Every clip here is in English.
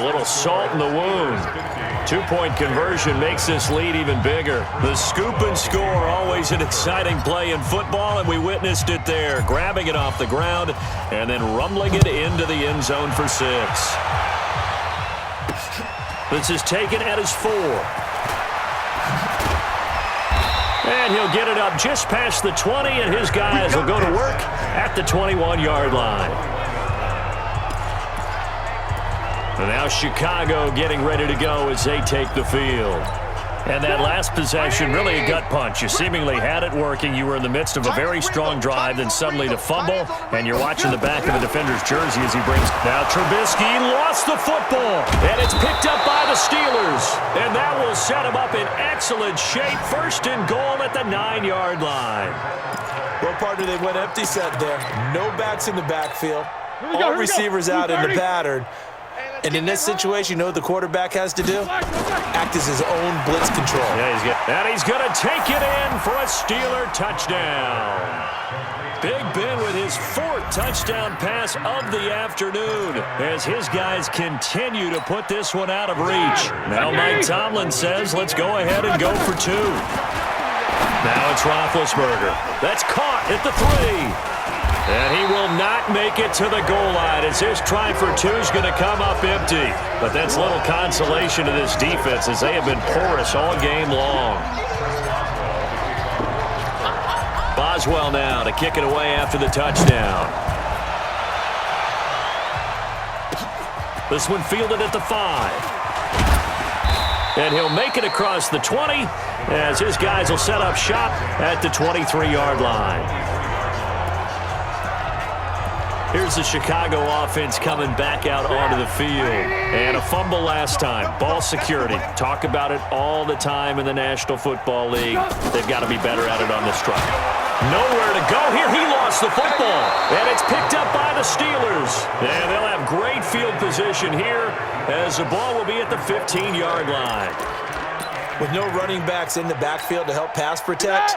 A little salt in the wound. Two-point conversion makes this lead even bigger. The scoop and score, always an exciting play in football, and we witnessed it there. Grabbing it off the ground and then rumbling it into the end zone for 6. This is taken at his 4. And he'll get it up just past the 20, and his guys will go to work at the 21-yard line. And now Chicago getting ready to go as they take the field. And that last possession, really a gut punch. You seemingly had it working. You were in the midst of a very strong drive, then suddenly the fumble, and you're watching the back of the defender's jersey as he brings. Now Trubisky lost the football, and it's picked up by the Steelers. And that will set him up in excellent shape. First and goal at the 9-yard line. Well, partner, they went empty set there. No backs in the backfield. All receivers out in the pattern. And in this situation, you know what the quarterback has to do? Act as his own blitz control. Yeah, he's going to take it in for a Steeler touchdown. Big Ben with his 4th touchdown pass of the afternoon as his guys continue to put this one out of reach. Now Mike Tomlin says, let's go ahead and go for 2. Now it's Roethlisberger. That's caught at the 3. And he will not make it to the goal line as this try for 2 is going to come up empty. But that's little consolation to this defense as they have been porous all game long. Boswell now to kick it away after the touchdown. This one fielded at the 5. And he'll make it across the 20 as his guys will set up shop at the 23-yard line. Here's the Chicago offense coming back out onto the field. And a fumble last time. Ball security. Talk about it all the time in the National Football League. They've got to be better at it on this drive. Nowhere to go here. He lost the football. And it's picked up by the Steelers. And they'll have great field position here as the ball will be at the 15-yard line. With no running backs in the backfield to help pass protect,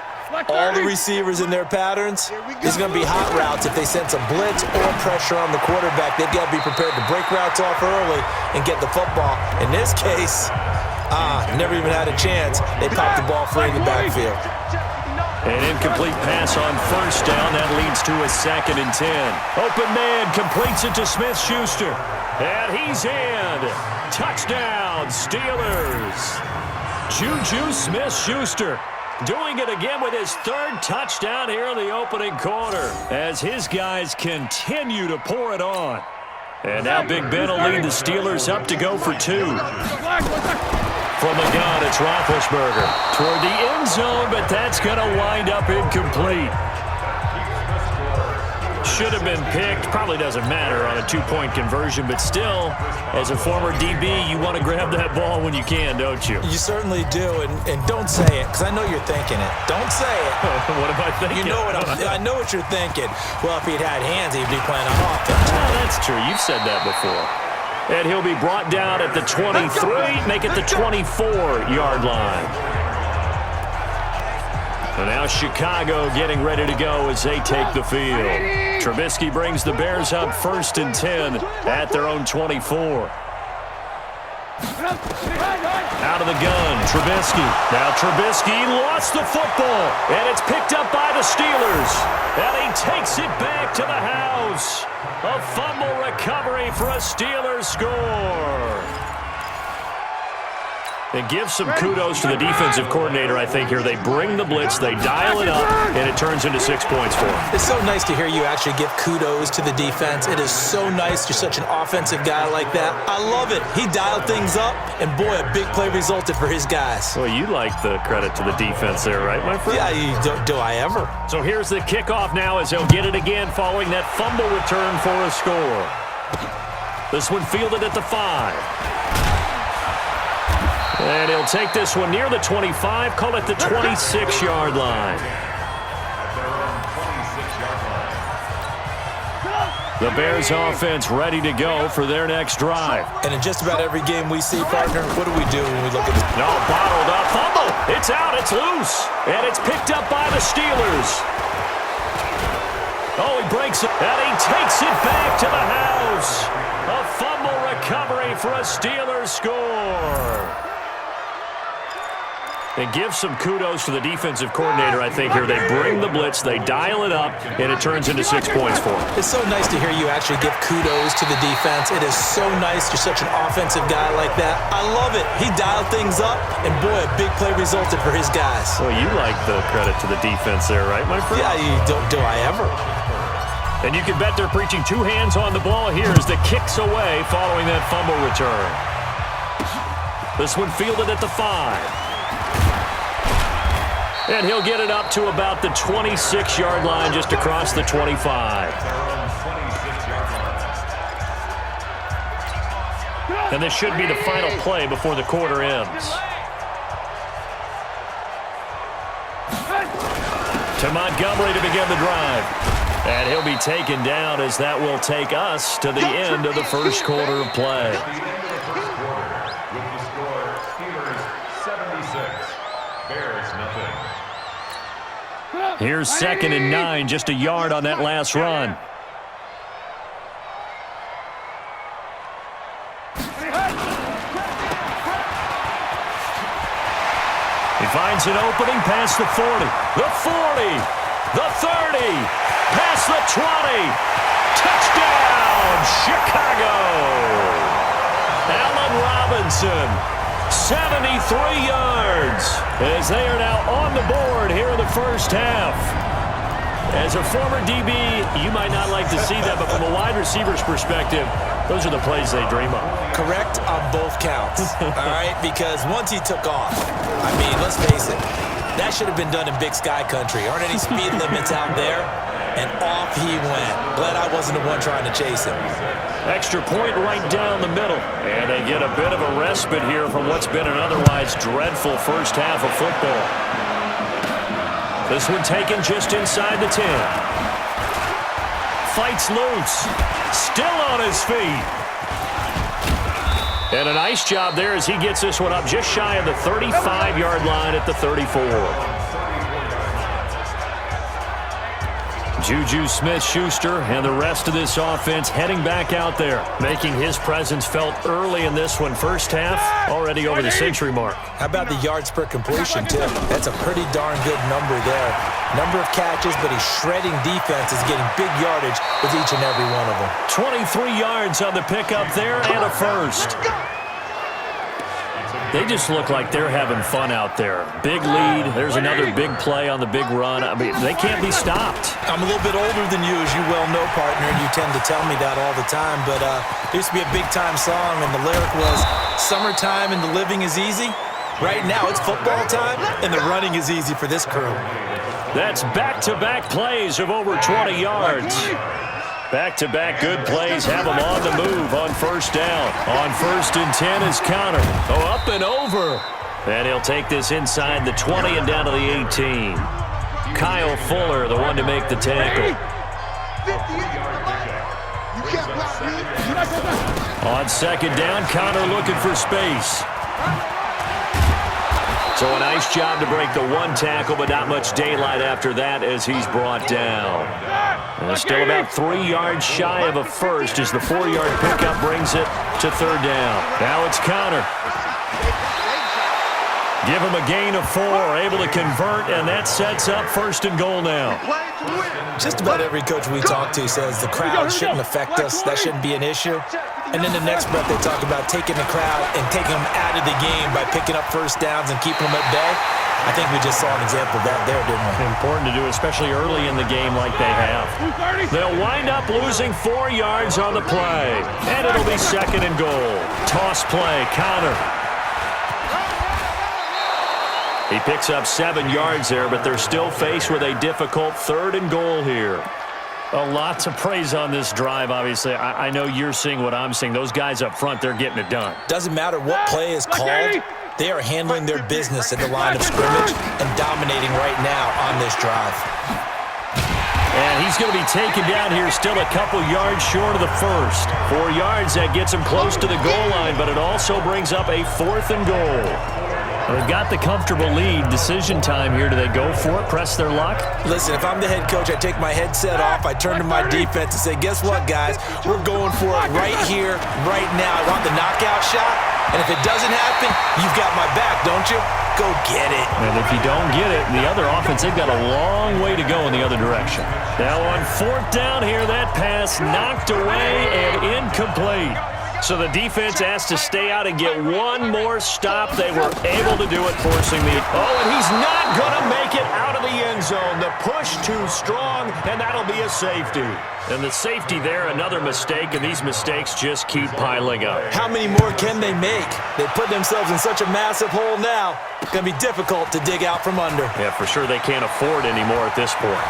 all the receivers in their patterns, there's going to be hot routes if they send some blitz or pressure on the quarterback. They've got to be prepared to break routes off early and get the football. In this case, never even had a chance. They popped the ball free in the backfield. An incomplete pass on first down. That leads to a 2nd and 10. Open man completes it to Smith-Schuster. And he's in. Touchdown, Steelers. Juju Smith-Schuster doing it again with his 3rd touchdown here in the opening quarter as his guys continue to pour it on. And now Big Ben will lead the Steelers up to go for 2. From the gun, it's Roethlisberger toward the end zone, but that's going to wind up incomplete. Should have been picked. Probably doesn't matter on a 2-point conversion, but still, as a former DB, you want to grab that ball when you can, don't you? You certainly do, and don't say it, because I know you're thinking it. Don't say it. What am I thinking? You know I know what you're thinking. Well, if he'd had hands, he'd be playing on offense. Oh, that's true. You've said that before. And he'll be brought down at the 23, make it the 24-yard line. And now Chicago getting ready to go as they take the field. Trubisky brings the Bears up 1st and 10 at their own 24. Out of the gun, Trubisky. Now Trubisky lost the football, and it's picked up by the Steelers. And he takes it back to the house. A fumble recovery for a Steelers score. And give some kudos to the defensive coordinator, I think, here. They bring the blitz, they dial it up, and it turns into 6 points for them. It's so nice to hear you actually give kudos to the defense. It is so nice. You're such an offensive guy like that. I love it. He dialed things up, and boy, a big play resulted for his guys. Well, you like the credit to the defense there, right, my friend? Yeah, do I ever? So here's the kickoff now as he'll get it again following that fumble return for a score. This one fielded at the 5. And he'll take this one near the 25, call it the 26-yard line. The Bears offense ready to go for their next drive. And in just about every game we see, partner, what do we do when we look at this? No, bottled up, fumble. It's out, it's loose. And it's picked up by the Steelers. Oh, he breaks it, and he takes it back to the house. A fumble recovery for a Steelers score. And give some kudos to the defensive coordinator, I think, here. They bring the blitz, they dial it up, and it turns into 6 points for them. It's so nice to hear you actually give kudos to the defense. It is so nice. You're such an offensive guy like that. I love it. He dialed things up, and boy, a big play resulted for his guys. Well, you like the credit to the defense there, right, my friend? Yeah, do I ever? And you can bet they're preaching two hands on the ball here as the kick's away following that fumble return. This one fielded at the 5. And he'll get it up to about the 26-yard line, just across the 25. And this should be the final play before the quarter ends. To Montgomery to begin the drive. And he'll be taken down as that will take us to the end of the first quarter of play. Here's 2nd and 9, just a yard on that last run. He finds an opening past the 40, the 40, the 30, past the 20. Touchdown, Chicago! Allen Robinson, 73 yards, as they are now on the board here in the first half. As a former DB, you might not like to see that, but from a wide receiver's perspective, those are the plays they dream of. Correct on both counts, all right? Because once he took off, I mean, let's face it, that should have been done in Big Sky Country. Aren't any speed limits out there? And off he went. Glad I wasn't the one trying to chase him. Extra point right down the middle. And they get a bit of a respite here from what's been an otherwise dreadful first half of football. This one taken just inside the 10. Fights loose. Still on his feet. And a nice job there as he gets this one up just shy of the 35-yard line at the 34. Juju Smith-Schuster and the rest of this offense heading back out there, making his presence felt early in this one. First half, already over the century mark. How about the yards per completion, too? That's a pretty darn good number there. Number of catches, but he's shredding defenses, getting big yardage with each and every one of them. 23 yards on the pickup there and a first. They just look like they're having fun out there. Big lead. There's another big play on the big run. I mean, they can't be stopped. I'm a little bit older than you, as you well know, partner, and you tend to tell me that all the time. But there used to be a big-time song, and the lyric was, "Summertime and the living is easy." Right now, it's football time, and the running is easy for this crew. That's back-to-back plays of over 20 yards. Back-to-back good plays have them on the move on first down. On 1st and 10 is Connor. Oh, up and over. And he'll take this inside the 20 and down to the 18. Kyle Fuller, the one to make the tackle. On 2nd down, Connor looking for space. So a nice job to break the one tackle, but not much daylight after that as he's brought down. And still about 3 yards shy of a first as the 4-yard pickup brings it to 3rd down. Now it's Connor. Give him a gain of 4, able to convert, and that sets up 1st and goal now. Just about every coach we talk to says the crowd shouldn't affect us. That shouldn't be an issue. And then the next breath they talk about taking the crowd and taking them out of the game by picking up first downs and keeping them at bay. I think we just saw an example of that there, didn't we? Important to do, especially early in the game like they have. They'll wind up losing 4 yards on the play. And it'll be 2nd and goal. Toss play, Connor. He picks up 7 yards there, but they're still faced with a difficult 3rd and goal here. A lot to praise on this drive, obviously. I know you're seeing what I'm seeing. Those guys up front, they're getting it done. Doesn't matter what play is called. They are handling their business at the line of scrimmage and dominating right now on this drive. And he's going to be taken down here still a couple yards short of the first. 4 yards, that gets him close to the goal line, but it also brings up a 4th and goal. They've got the comfortable lead. Decision time here. Do they go for it, press their luck? Listen, if I'm the head coach, I take my headset off. I turn to my defense and say, guess what, guys? We're going for it right here, right now. I want the knockout shot, and if it doesn't happen, you've got my back, don't you? Go get it. And if you don't get it, the other offense, they've got a long way to go in the other direction. Now on fourth down here, that pass knocked away and incomplete. So the defense asked to stay out and get one more stop. They were able to do it, forcing the... Oh, and he's not going to make it out of the end zone. The push too strong, and that'll be a safety. And the safety there, another mistake, and these mistakes just keep piling up. How many more can they make? They put themselves in such a massive hole now. It's going to be difficult to dig out from under. Yeah, for sure they can't afford any more at this point.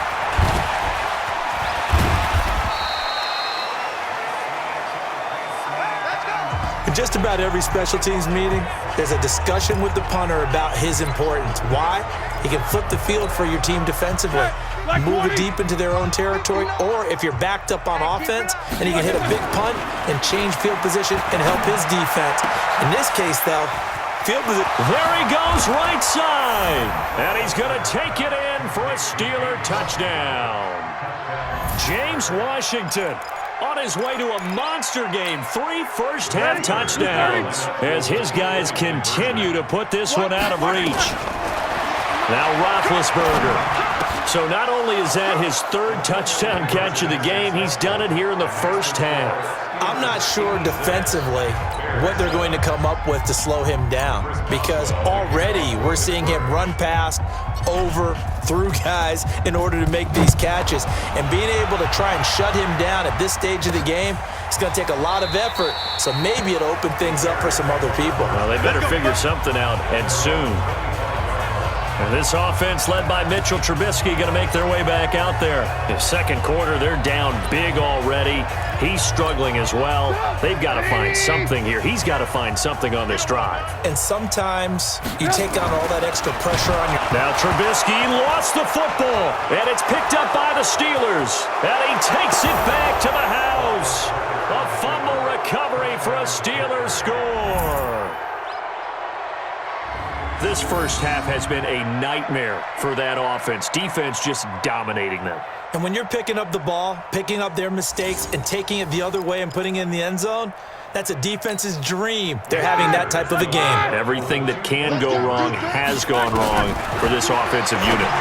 In just about every special teams meeting, there's a discussion with the punter about his importance. Why? He can flip the field for your team defensively, move it deep into their own territory, or if you're backed up on offense, and he can hit a big punt and change field position and help his defense. In this case, though, field position. There he goes, right side. And he's going to take it in for a Steeler touchdown. James Washington on his way to a monster game. 3 first-half touchdowns as his guys continue to put this one out of reach. Now Roethlisberger. So not only is that his 3rd touchdown catch of the game, he's done it here in the first half. I'm not sure defensively what they're going to come up with to slow him down, because already we're seeing him run past, over, through guys in order to make these catches. And being able to try and shut him down at this stage of the game, it's going to take a lot of effort. So maybe it'll open things up for some other people. Well, they better figure something out, and soon. And this offense led by Mitchell Trubisky going to make their way back out there. In second quarter, they're down big already. He's struggling as well. They've got to find something here. He's got to find something on this drive. And sometimes you take on all that extra pressure on your... Now Trubisky lost the football, and it's picked up by the Steelers. And he takes it back to the house. A fumble recovery for a Steelers score. This first half has been a nightmare for that offense. Defense just dominating them. And when you're picking up the ball, picking up their mistakes, and taking it the other way and putting it in the end zone, that's a defense's dream. They're having that type of a game. Everything that can go wrong has gone wrong for this offensive unit.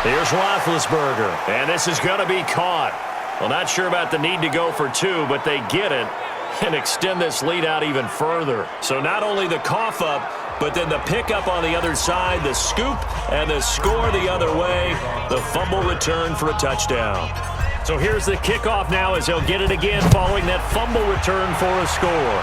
Here's Roethlisberger, and this is going to be caught. Well, not sure about the need to go for 2, but they get it and extend this lead out even further. So not only the cough up, but then the pickup on the other side, the scoop, and the score the other way. The fumble return for a touchdown. So here's the kickoff now as he'll get it again following that fumble return for a score.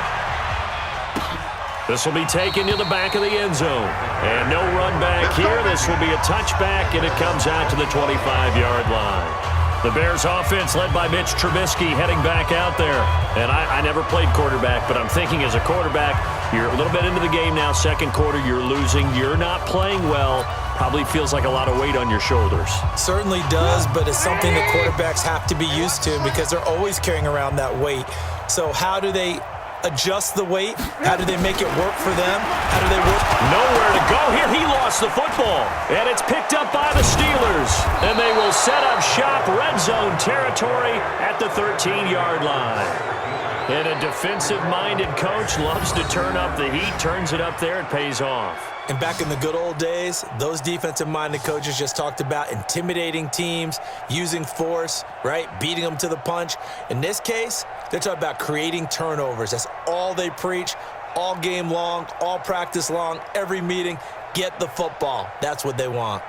This will be taken to the back of the end zone. And no run back here. This will be a touchback, and it comes out to the 25-yard line. The Bears offense led by Mitch Trubisky heading back out there. And I never played quarterback, but I'm thinking as a quarterback, you're a little bit into the game now. Second quarter, you're losing. You're not playing well. Probably feels like a lot of weight on your shoulders. Certainly does, but it's something that quarterbacks have to be used to because they're always carrying around that weight. So how do they adjust the weight? How do they make it work for them? How do they work? Nowhere to go here. He lost the football. And it's picked up by the Steelers. And they will set up shop red zone territory at the 13-yard line. And a defensive-minded coach loves to turn up the heat, turns it up there, it pays off. And back in the good old days, those defensive-minded coaches just talked about intimidating teams, using force, right, beating them to the punch. In this case, they're talking about creating turnovers. That's all they preach, all game long, all practice long, every meeting. Get the football. That's what they want.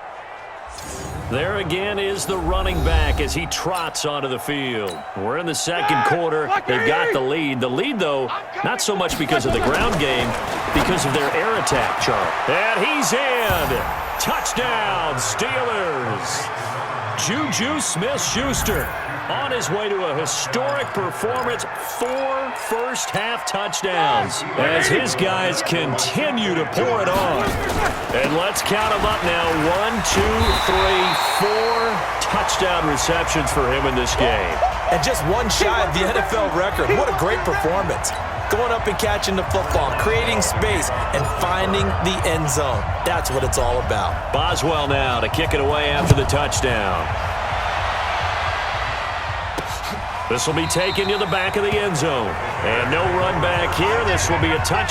There again is the running back as he trots onto the field. We're in the second quarter. They've got the lead. The lead, though, not so much because of the ground game, because of their air attack, Charles. And he's in. Touchdown, Steelers. Juju Smith-Schuster on his way to a historic performance, 4 first-half touchdowns as his guys continue to pour it on. And let's count them up now. 1, 2, 3, 4 touchdown receptions for him in this game. And just one shy of the NFL record. What a great performance. going up and catching the football, creating space, and finding the end zone. That's what it's all about. Boswell now to kick it away after the touchdown. This will be taken to the back of the end zone. And no run back here. This will be a touchdown.